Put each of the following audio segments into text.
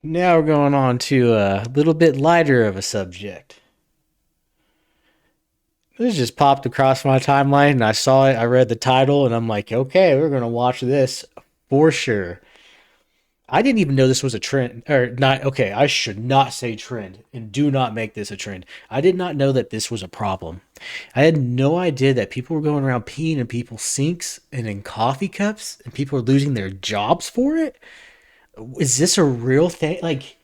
Now we're going on to a little bit lighter of a subject. This just popped across my timeline and I saw it. I read the title and I'm like, okay, we're going to watch this for sure. I didn't even know this was a trend. Or not, okay, I should not say trend and do not make this a trend. I did not know that this was a problem. I had no idea that people were going around peeing in people's sinks and in coffee cups and people were losing their jobs for it. Is this a real thing? Like,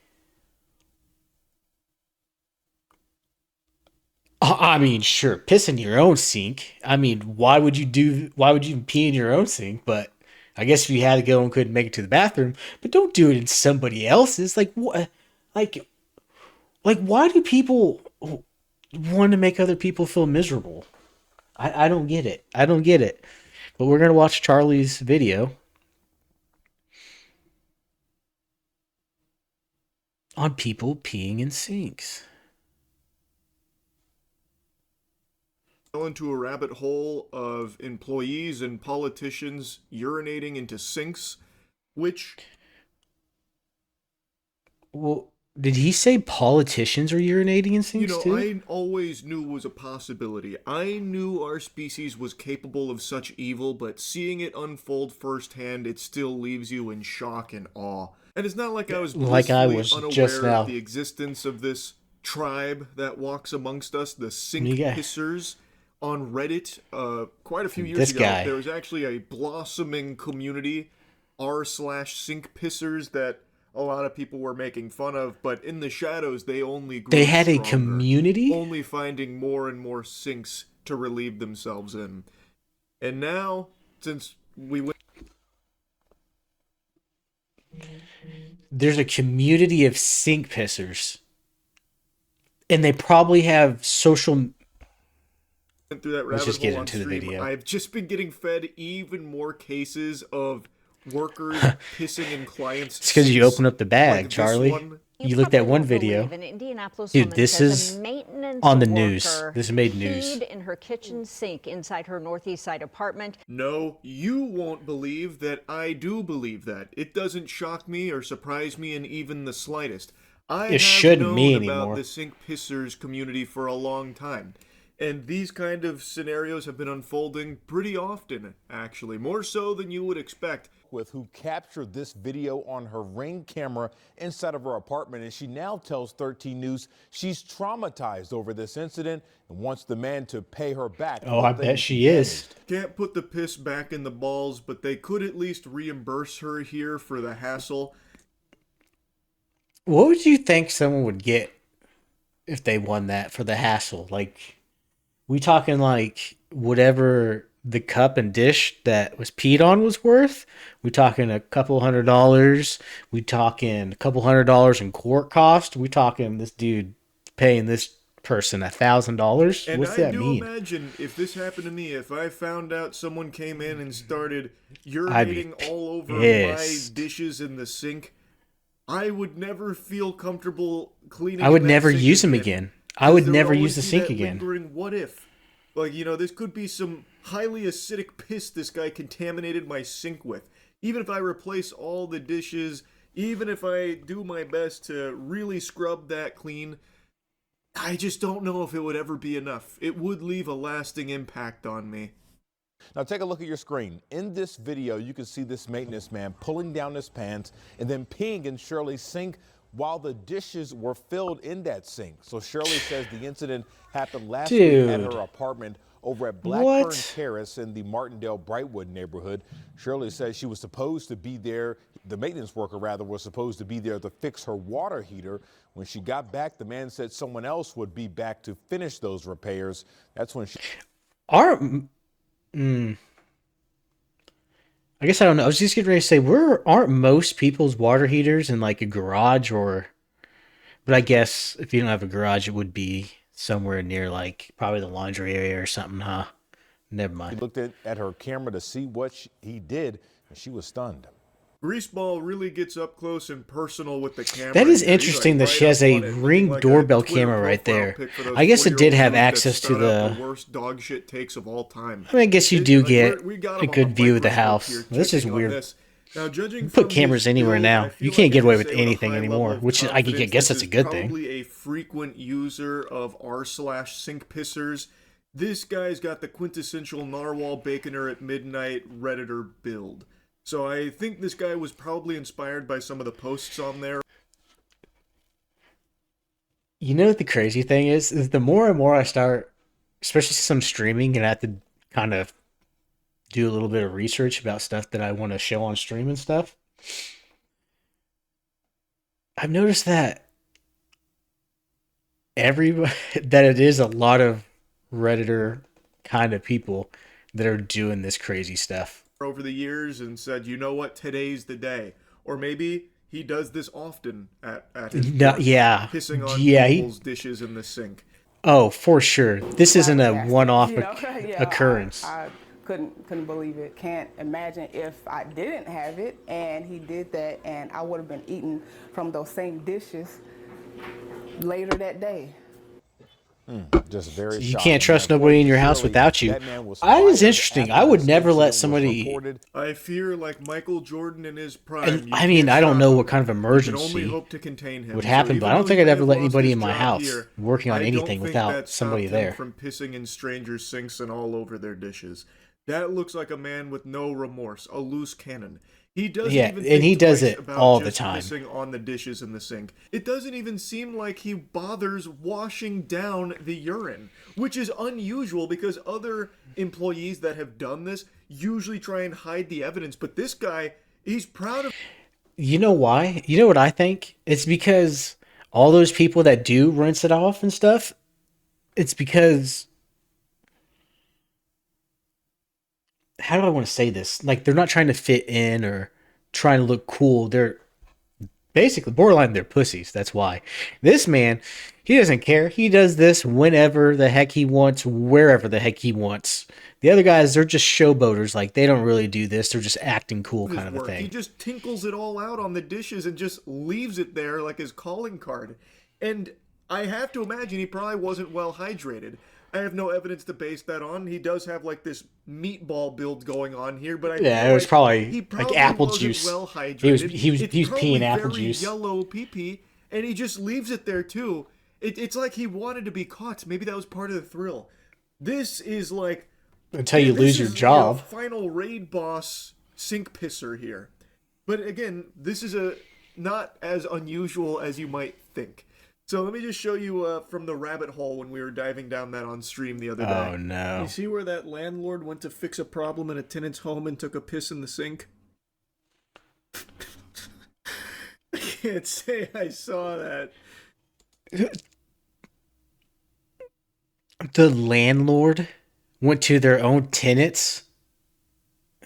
I mean, sure, piss in your own sink. I mean, why would you pee in your own sink? But I guess if you had to go and couldn't make it to the bathroom, but don't do it in somebody else's. Like what? Like, why do people want to make other people feel miserable? I don't get it. I don't get it. But we're gonna watch Charlie's video on people peeing in sinks. Fell into a rabbit hole of employees and politicians urinating into sinks, which, Well, did he say politicians are urinating in sinks too? I always knew was a possibility. I knew our species was capable of such evil, but seeing it unfold firsthand, it still leaves you in shock and awe. And it's not like I was Like I blissfully was just unaware of now. the existence of this tribe that walks amongst us, the You sink got pissers. On Reddit, quite a few years this ago, guy. there was actually a blossoming community, r/sink pissers, that a lot of people were making fun of, but in the shadows, they only They grew had a stronger, community? only finding more and more sinks to relieve themselves in. And now, since we went There's a community of sink pissers. And they probably have social. through that Let's rabbit just get hole on into the stream, video. I've just been getting fed even more cases of workers pissing in clients' It's because you sinks, open up the bag, like this Charlie. one. You You looked at probably one won't video. believe an Indianapolis Dude, woman this says a is maintenance on the news. worker This made news. peed in her kitchen sink inside her Northeast Side apartment. No, you won't believe that I do believe that. It doesn't shock me or surprise me in even the slightest. I It have shouldn't me known about anymore. the sink pissers community for a long time. And these kind of scenarios have been unfolding pretty often, actually, more so than you would expect. With who captured this video on her Ring camera inside of her apartment, and she now tells 13 News she's traumatized over this incident and wants the man to pay her back. Oh, I bet she is. Can't put the piss back in the balls, but they could at least reimburse her here for the hassle. What would you think someone would get if they won that for the hassle? Like, we talking like whatever the cup and dish that was peed on was worth? We talking a couple $100? We talking a couple $100 in court cost? We talking this dude paying this person $1,000? And What's I that do mean? imagine if this happened to me, if I found out someone came in and started I'd be urinating all over my pissed. dishes in the sink, I would never feel comfortable cleaning I would that never sink use them again. again. I 'Cause would there never use always the be sink that again. lingering what if. Like, this could be some highly acidic piss this guy contaminated my sink with. Even if I replace all the dishes, even if I do my best to really scrub that clean, I just don't know if it would ever be enough. It would leave a lasting impact on me. Now take a look at your screen. In this video, you can see this maintenance man pulling down his pants and then peeing in Shirley's sink while the dishes were filled in that sink. So Shirley says the incident happened last week at Dude. her apartment over at Blackburn What? Terrace in the Martindale Brightwood neighborhood. Shirley says she was supposed to be there, the maintenance worker rather, was supposed to be there to fix her water heater. When she got back, the man said someone else would be back to finish those repairs. That's when she Aren't I guess I don't know. I was just getting ready to say, where aren't most people's water heaters in like a garage or? But I guess if you don't have a garage, it would be somewhere near like probably the laundry area or something, huh? Never mind. looked at her camera to see what he did, and she was stunned. Greaseball really gets up close and personal with the camera. That is here. He's, interesting that right she has up a on it, looking Ring like a doorbell Twitter camera right profile there. pic for those I guess it did 40-year-old have dudes that access to start out the. the worst dog shit takes of all time. I mean, I guess you do get We got a him on good view of the microscope house. here, This is checking on weird. this. Now, judging Put from cameras his anywhere build, now. I feel You can't like get I away can with say a anything high anymore, level of which I confidence guess this that's a is good thing. probably a frequent user of r/sink pissers. This guy's got the quintessential narwhal baconer at midnight Redditor build. So I think this guy was probably inspired by some of the posts on there. You know what the crazy thing is the more and more I start, especially some streaming, and I have to kind of do a little bit of research about stuff that I want to show on stream and stuff. I've noticed that everybody that it is a lot of Redditor kind of people that are doing this crazy stuff. Over the years and said, you know what, today's the day. Or maybe he does this often at his No, work, yeah, pissing on yeah, people's dishes in the sink. oh, for sure. This isn't a Flabbergasted, one-off yeah, occurrence. I couldn't believe it. Can't imagine if I didn't have it and he did that, and I would have been eating from those same dishes later that day. Just very You shocking. can't trust Now, nobody in according your to house Shirley, without you. that man was That is fired interesting. after I would this never let incident was somebody. reported. I fear, like Michael Jordan in his prime. And, you I mean, can't I don't stop know him. what kind of You can emergency only hope to contain him. would So happen, but even I don't though think he I'd may ever have let lost anybody his in my job house here, working on I don't anything think without that somebody stopped him there. from pissing in strangers' sinks and all over their dishes. That looks like a man with no remorse, a loose cannon. He doesn't Yeah, even and think he does twice it about all the just time. pissing on the dishes in the sink. It doesn't even seem like he bothers washing down the urine, which is unusual because other employees that have done this usually try and hide the evidence. But this guy, he's proud of. You know why? You know what I think? It's because all those people that do rinse it off and stuff, it's because how do I want to say this? Like they're not trying to fit in or trying to look cool. They're basically borderline they're pussies. That's why. This man, he doesn't care. He does this whenever the heck he wants, wherever the heck he wants. The other guys, they're just showboaters. Like they don't really do this. They're just acting cool his kind of a work. He thing. just tinkles it all out on the dishes and just leaves it there like his calling card. And I have to imagine he probably wasn't well hydrated. I have no evidence to base that on. He does have like this meatball build going on here, but I Yeah, feel it was like probably he like apple wasn't juice. Well He was hydrated. he was It's he was probably peeing apple very juice. yellow pee pee, and he just leaves it there too. It's like he wanted to be caught. Maybe that was part of the thrill. This is like Until you this lose your is job. final raid boss sink pisser here. But again, this is a not as unusual as you might think. So let me just show you from the rabbit hole when we were diving down that on stream the other day. Oh no. You see where that landlord went to fix a problem in a tenant's home and took a piss in the sink? I can't say I saw that. The landlord went to their own tenants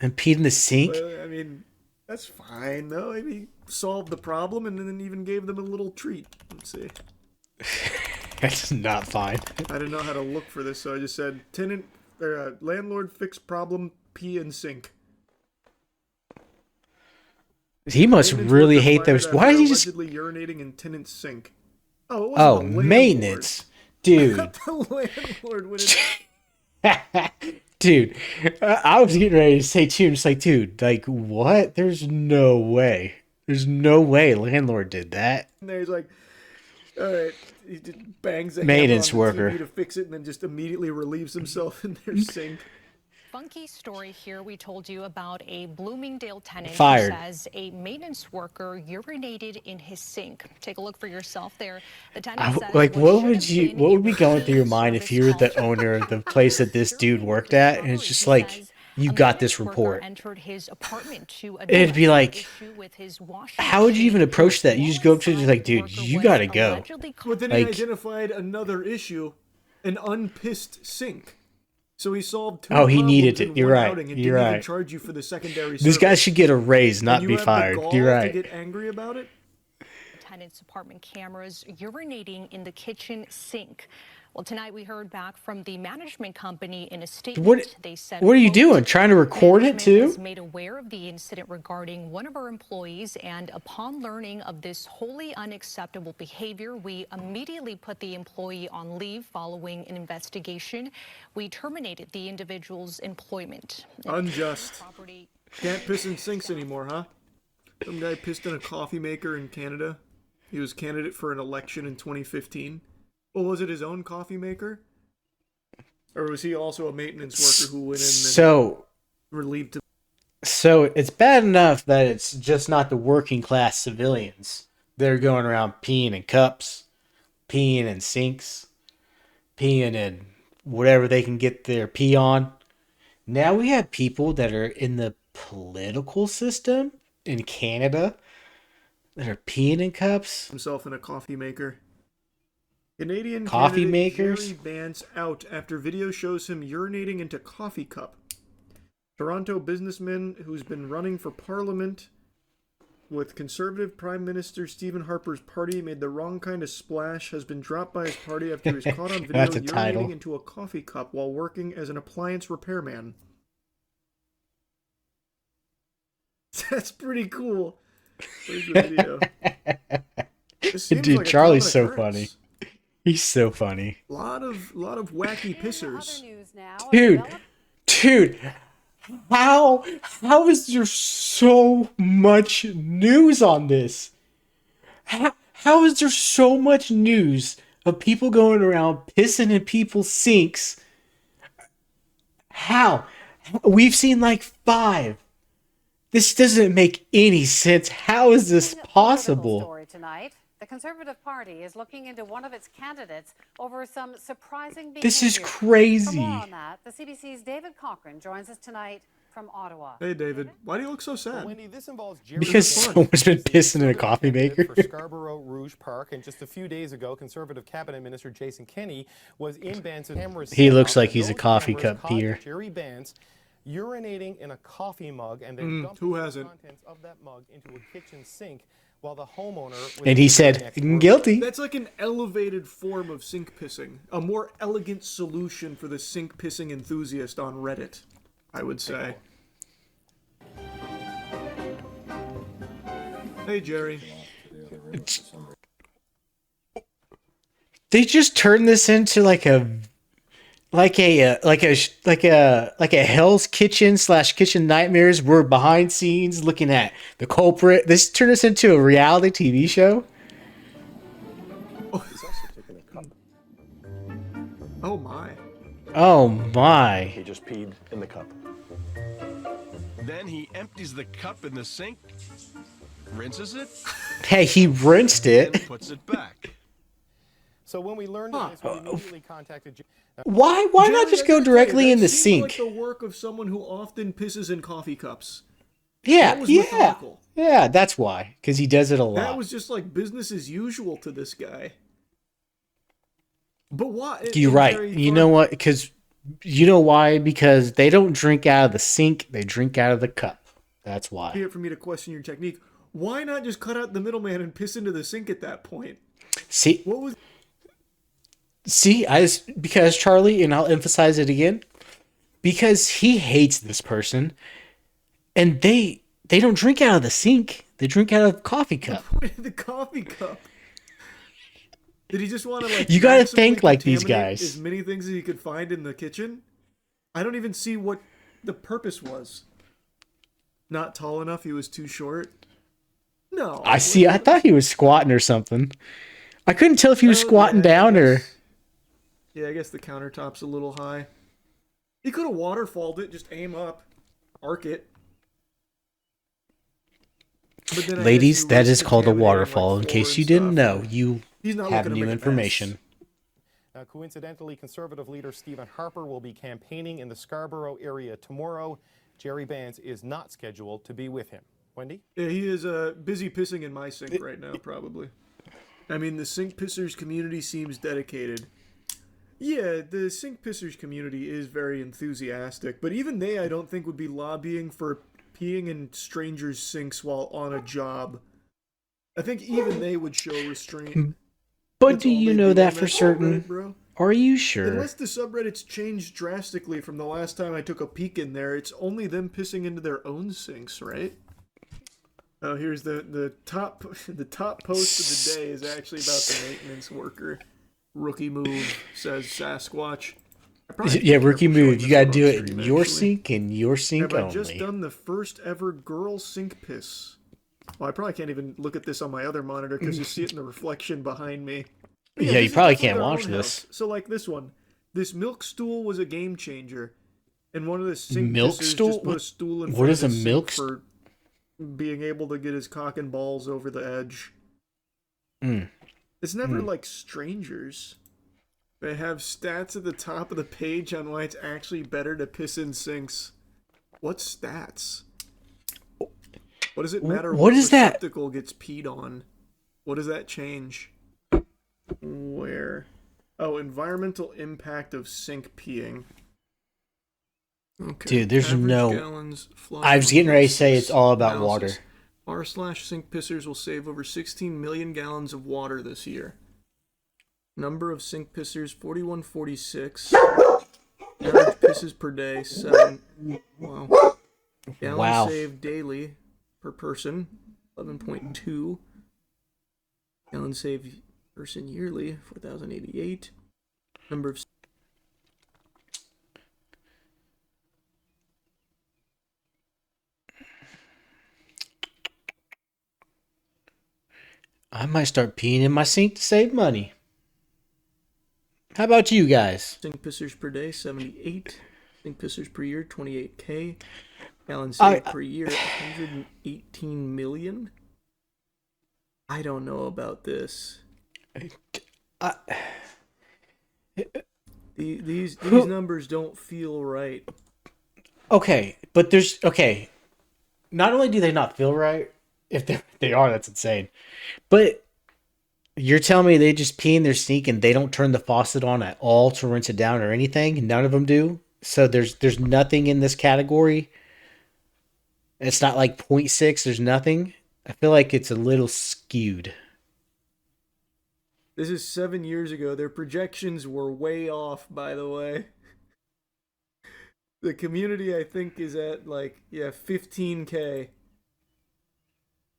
and peed in the sink. Well, I mean, that's fine though. I mean, solved the problem and then even gave them a little treat. Let's see. That's not fine. I didn't know how to look for this, so I just said tenant or landlord fix problem pee and sink. He must Maintenance really worker hate fired those. after Why is he just? allegedly urinating in tenant's sink? Oh, it wasn't Oh, the landlord. maintenance, dude. The landlord went in. Dude, I was getting ready to say too. Just like, dude, like what? There's no way. There's no way landlord did that. there. He's like, all right. He just bangs a Maintenance hammer on the worker. TV to fix it, and then just immediately relieves himself in their sink. Funky story here. We told you about a Bloomingdale tenant Fired. who says a maintenance worker urinated in his sink. Take a look for yourself there. The tenant says Like, what what should would have you? been What a would be going through your routine mind if service you were the call. owner of the place that this dude worked at, and it's just like, you got this report. Entered his apartment to It'd be address like, an issue with his washing how would you even machine. approach that? You just go up to it, just like, dude, Worker you was gotta go. allegedly But then he Like- identified another issue, an unpissed sink. So he solved two Oh, he problems needed in it. You're one right. outing and You're didn't even right. charge you for the secondary This guy service. should get a raise, And not you be have fired. The gall You're to right. get angry about it? Tenant's apartment cameras urinating in the kitchen sink. Well, tonight we heard back from the management company in a statement. What? They said, What are you quote, doing? Trying to record it management too? was made aware of the incident regarding one of our employees, and upon learning of this wholly unacceptable behavior, we immediately put the employee on leave following an investigation. We terminated the individual's employment. Unjust. Property Can't piss in sinks anymore, huh? Some guy pissed in a coffee maker in Canada. He was candidate for an election in 2015. Well, was it his own coffee maker? Or was he also a maintenance worker who went in and So relieved him? So it's bad enough that it's just not the working class civilians. They're going around peeing in cups, peeing in sinks, peeing in whatever they can get their pee on. Now we have people that are in the political system in Canada that are peeing in cups. Himself in a coffee maker. Canadian Coffee candidate makers? Jerry Vance out after video shows him urinating into coffee cup. Toronto businessman who's been running for parliament with Conservative Prime Minister Stephen Harper's party made the wrong kind of splash has been dropped by his party after he was caught on video That's a title. urinating into a coffee cup while working as an appliance repairman. That's pretty cool. Where's the video? This seems Dude, like a Charlie's common so occurrence. He's so funny. Lot of wacky pissers. Dude, how is there so much news on this? How is there so much news of people going around pissing in people's sinks? How? We've seen like 5. This doesn't make any sense. How is this possible? Story tonight. The Conservative Party is looking into one of its candidates over some surprising behavior. This is For crazy. more on that, the CBC's David Cochran joins us tonight from Ottawa. Hey, David. Why do you look so sad? Wendy, this involves Jerry Because Vance, someone's been who's the pissing in a Conservative coffee candidate maker. for Scarborough Rouge Park, and just a few days ago, Conservative Cabinet Minister Jason Kenney was in Vance's cameras. He looks set up, like he's and a those coffee cameras cup caught peer. Jerry Vance urinating in a coffee mug and then dumping who the hasn't? contents of that mug into a kitchen sink while the homeowner was And he doing said, next work. guilty. That's like an elevated form of sink pissing. A more elegant solution for the sink pissing enthusiast on Reddit, I would say. Hey, Jerry. They just turned this into like a Hell's Kitchen / Kitchen Nightmares. We're behind scenes looking at the culprit. This turned us into a reality TV show. Oh my. Oh my. He just peed in the cup. Then he empties the cup in the sink, rinses it, Hey, he rinsed and it. puts it back. So when we learned of this, we immediately contacted Why not Jerry, just I go gotta tell you, directly in that the seems sink? like the work of someone who often pisses in coffee cups. Yeah, That was yeah. methodical. Yeah, that's why. Because he does it a lot. That was just like business as usual to this guy. But why? You're right. You know what? Because you know why? Because they don't drink out of the sink. They drink out of the cup. That's why. Here for me to question your technique. Why not just cut out the middleman and piss into the sink at that point? See, What was? because Charlie, and I'll emphasize it again, because he hates this person, and they don't drink out of the sink. They drink out of the coffee cup. The coffee cup. Did he just want to like? You gotta maximally think like these contaminate guys. As many things as he could find in the kitchen. I don't even see what the purpose was. Not tall enough. He was too short. No. I see. I thought he was squatting or something. I couldn't tell if he was Oh, squatting yeah, I down or. guess. Yeah, I guess the countertop's a little high. He could have waterfalled it. Just aim up, arc it. But then I guess Ladies, you that risk is called a contaminating, waterfall. like, In floor case and you didn't stuff. know, you He's not have looking to new make a mess. information. Coincidentally, Conservative leader Stephen Harper will be campaigning in the Scarborough area tomorrow. Jerry Vance is not scheduled to be with him. Wendy? Yeah, he is busy pissing in my sink right now, probably. I mean, the sink pissers community seems dedicated. Yeah, the sink pissers community is very enthusiastic, but even they, I don't think, would be lobbying for peeing in strangers' sinks while on a job. I think even they would show restraint. But That's do all you they know do that on for certain? subreddit, bro. Are you sure? Unless the subreddit's changed drastically from the last time I took a peek in there, it's only them pissing into their own sinks, right? Oh, here's the top post of the day is actually about the maintenance worker. Rookie move, says Sasquatch. I probably Yeah, should be rookie careful showing move. You this gotta on do it stream, in your actually. sink and your sink Have I just only. done the first ever girl sink piss? Well, I probably can't even look at this on my other monitor because you see it in the reflection behind me. But Yeah, this you is probably definitely can't their watch own this. house. So like this one, this milk stool was a game changer, and one of the sink Milk pissers stool? just put a stool in What front is of a his sink milk for being able to get his cock and balls over the edge. Mm. It's never like strangers. They have stats at the top of the page on why it's actually better to piss in sinks. What stats? What does it matter What is that? receptacle gets peed on? What does that change? Where? Oh, environmental impact of sink peeing. Okay. Dude, there's Average no- gallons flushed I was getting ready to say 1.6 it's all about analysis. water. R/sink pissers will save over 16 million gallons of water this year. Number of sink pissers 4146. Average pisses per day 7. Wow. Gallons Wow. saved daily per person 11.2. Gallons saved person yearly 4088. Number of I might start peeing in my sink to save money. How about you guys? sink pissers per day 78. Sink pissers per year 28K. Gallons I- saved per year 118 million. I don't know about this. These numbers don't feel right. Okay, but there's okay. Not only do they not feel right, if they are, that's insane. But you're telling me they just pee in their sink and they don't turn the faucet on at all to rinse it down or anything? None of them do. So there's nothing in this category. It's not like 0.6. There's nothing. I feel like it's a little skewed. This is 7 years ago. Their projections were way off, by the way. The community, I think, is at 15K.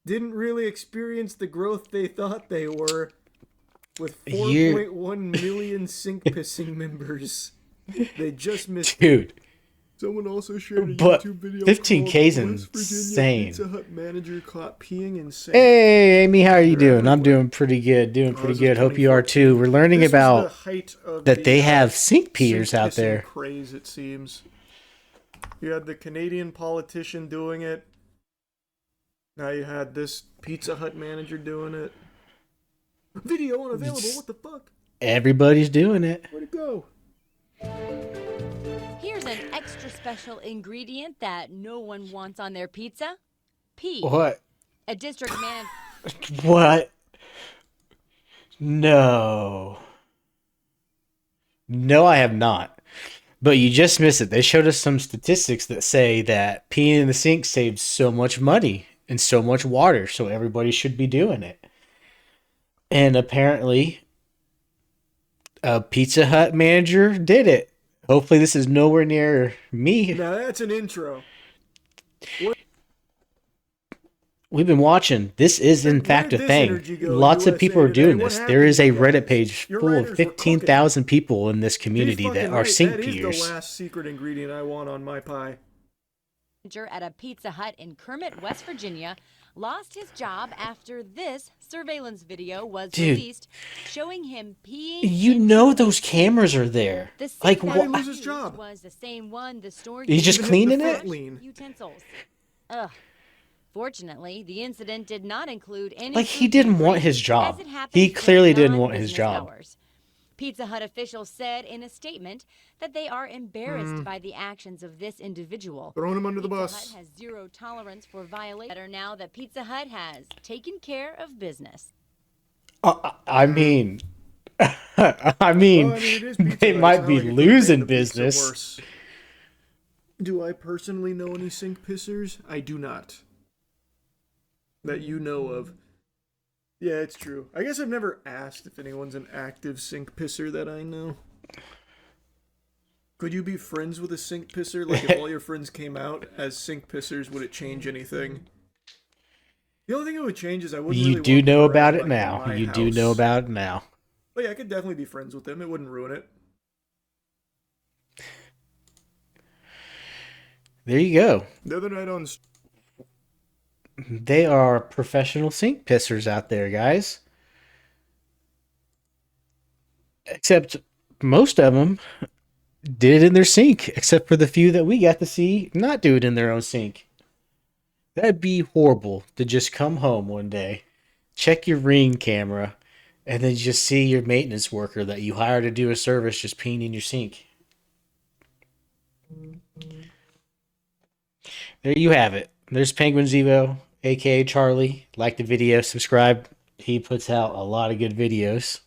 Didn't really experience the growth they thought they were with 4.1 million sink pissing members. They just missed. Dude. Someone also shared a But YouTube video 15K is called West Virginia insane. Pizza Hut manager caught peeing in sink. Hey, Amy, how are you They're doing? I'm everywhere. doing pretty good. Doing Oh, pretty this is good. Hope you are too. We're learning This was the about height of that the, they have sink peers sink out pissing there. Craze, it seems. You had the Canadian politician doing it. Now you had this Pizza Hut manager doing it. Video unavailable. What the fuck? Everybody's doing it. Where'd it go? Here's an extra special ingredient that no one wants on their pizza. Pea. What? A district man. What? No. No, I have not. But you just missed it. They showed us some statistics that say that peeing in the sink saves so much money and so much water, so everybody should be doing it. And apparently, a Pizza Hut manager did it. Hopefully, this is nowhere near me. Now that's an intro. We've been watching. This is, in fact, a this thing. energy go, Lots of USA people are Today? doing What this. There happened is to a you Reddit guys? page Your full writers of were 15,000 people in this He's community that fucking are right. sink That is peers. the last secret ingredient I want on my pie. At a Pizza Hut in Kermit, West Virginia, lost his job after this surveillance video was Dude. released showing him peeing. You know those cameras are there. The Like, sink Why did he that lose was his job? Was the same one the store He's just used cleaning to it? wash Lean. utensils. Ugh. Fortunately, the incident did not include any. Like, he food didn't tampering, want his as job. it happens He clearly during didn't want his non-business job. hours. Pizza Hut officials said in a statement that they are embarrassed by the actions of this individual. Throwing him under the Pizza bus. Hut has zero tolerance for violations. Better now that Pizza Hut has taken care of business. I mean, Well, I mean, it is Pizza they Hut. might It's not be like it could losing make the pizza business. worse. Do I personally know any sink pissers? I do not. That you know of. Yeah, it's true. I guess I've never asked if anyone's an active sink pisser that I know. Could you be friends with a sink pisser? Like, if all your friends came out as sink pissers, would it change anything? The only thing it would change is I wouldn't You really do want know them about around, it like, now. in my You do know house. about it now. But yeah, I could definitely be friends with them. It wouldn't ruin it. There you go. The other night on They are professional sink pissers out there, guys. Except most of them did it in their sink, except for the few that we got to see not do it in their own sink. That'd be horrible to just come home one day, check your Ring camera, and then just see your maintenance worker that you hired to do a service just peeing in your sink. There you have it. There's Penguin Zevo, aka Charlie. Like the video, subscribe. He puts out a lot of good videos.